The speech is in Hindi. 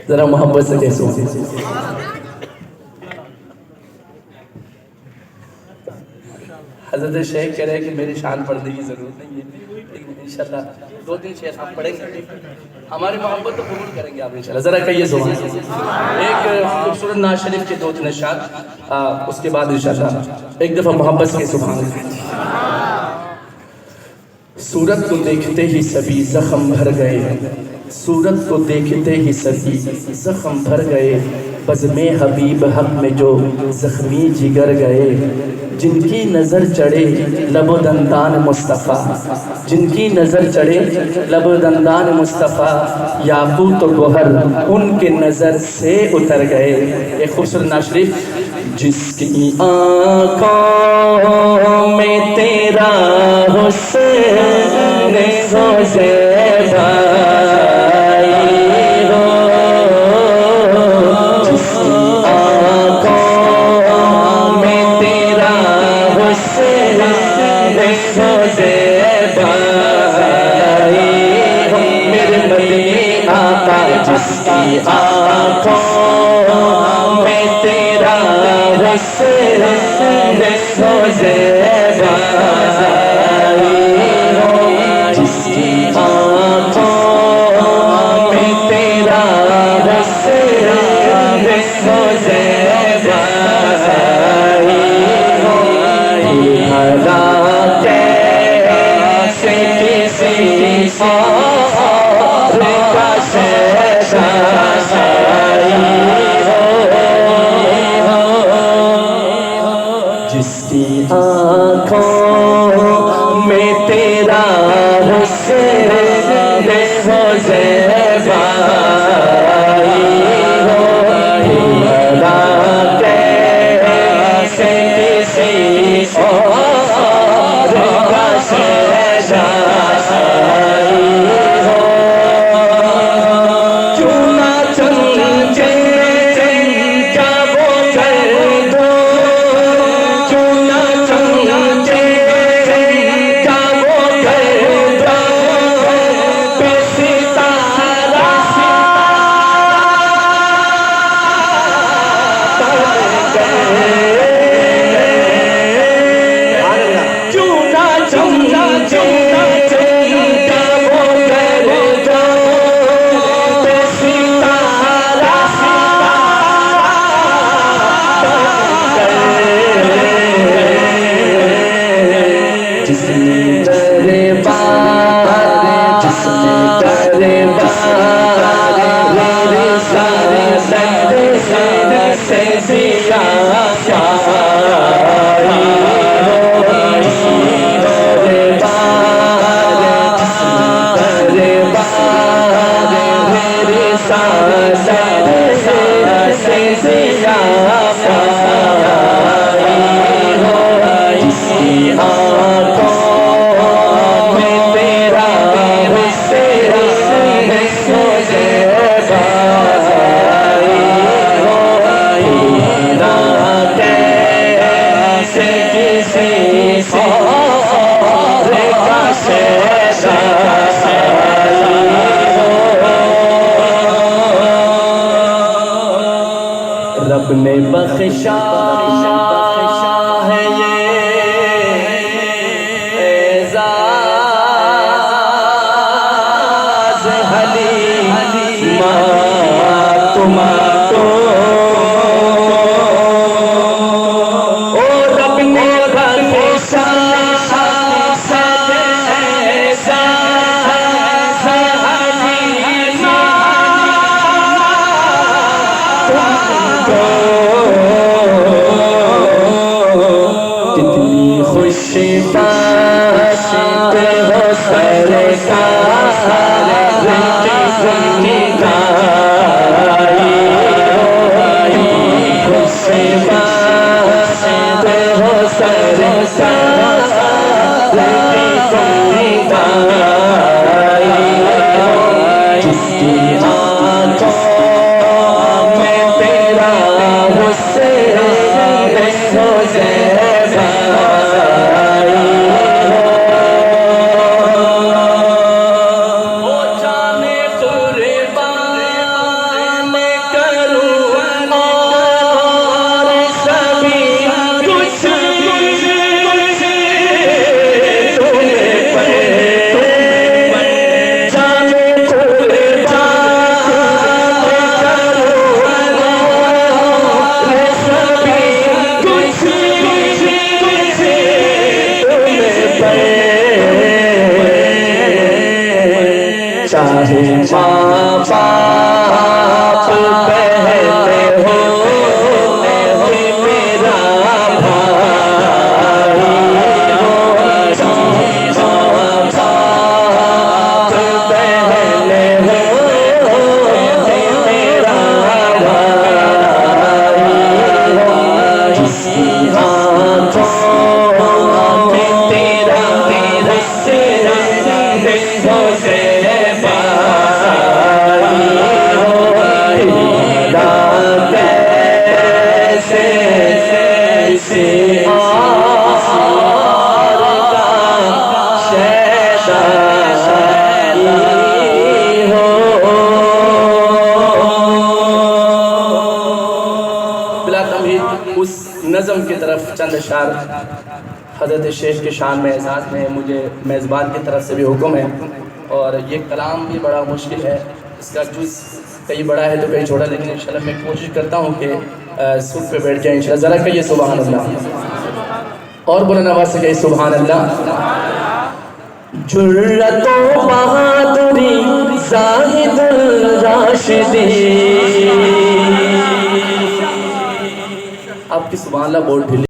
जरा मोहब्बत से कैसे हजरत शेख कह रहे हैं कि मेरी शान पढ़ने की जरूरत नहीं है, लेकिन इंशाल्लाह 2-3 शेर आप पढ़ेंगे, हमारी मोहब्बत तो कबूल करेंगे आप इंशाल्लाह। जरा कहिए सुभान अल्लाह। एक खूबसूरत नाज शरीफ के 2-3 इरशाद, उसके बाद इंशाल्लाह एक दफा मोहब्बत से सुभान अल्लाह। सूरत को देखते ही सभी जख्म भर गए, सूरत को देखते ही सभी जख्म भर गए, बज़्मे हबीब हक में जो जख्मी जिगर गए। जिनकी नज़र चढ़े लबो दंदान मुस्तफ़ा, जिनकी नज़र चढ़े लबो दंदान मुस्तफ़ा, याकूत और गोहर उनके नज़र से उतर गए। एक खूबसूरत नात शरीफ। जिसकी आँखों में तेरा हुस्न सोज़े भाई हो, जिसकी आँखों में तेरा हुस्न सोज़े भाई हो, मेरे मदनी आका। जिसकी आँखों में तेरा हुस्न सोज़े भाई हो, जिसकी आँखों में तेरा हुस्न सोज़े भाई हो, भला कैसे किसी और का शहंशाही हो, जिसकी आँखों में तेरा हुस्न सोज़े भाई हो, भला कैसे किसी और का शहंशाही हो। क्यों ना चमके क्या वो कर दो, क्यों ना चमके क्या वो कर दो, बेसितारा क्यों ना चमके क्या वो कर दो, बेसितारा जिसने दरबार, जिसने दरबार मेरे सारे से दिया प्यारी हो, जिसने दरबार, जिसने दरबार मेरे सारे से दिया प्यारी हो, जिसकी आँखों में तेरा हुस्न सोज़े भाई हो, भला कैसे किसी और का शहंशाही हो। रब ने बख्शा है ये एज़ाज़ हलीमा तुम्हारो, ओ रब ने बख्शा एज़ाज़ हलीमा तुमको। कितनी खुशबात हो सरकार की गाई चाहे माँ बाप कहते हो कि मेरा भाई हो, चाहे माँ बाप कहते हो कि मेरा भाई हो, जिसकी आँखों में तेरा देखो से उस नज़म की तरफ चंद अशार हज़रत शेख के शान में एजाज़ में मुझे मेज़बान की तरफ से भी हुक्म है। और ये कलाम भी बड़ा मुश्किल है, इसका जुज़ कहीं बड़ा है तो कहीं छोटा, लेकिन इंशाल्लाह मैं कोशिश करता हूँ कि सुर पे बैठ जाए इंशाल्लाह। ज़रा कहिए सुभान अल्लाह, और बुलंद आवाज़ से कहिए सुभान अल्लाह। जुर्रतो बहादुरी ज़ाहिदुल राशिदी, आपकी सुभान अल्लाह बहुत ढीली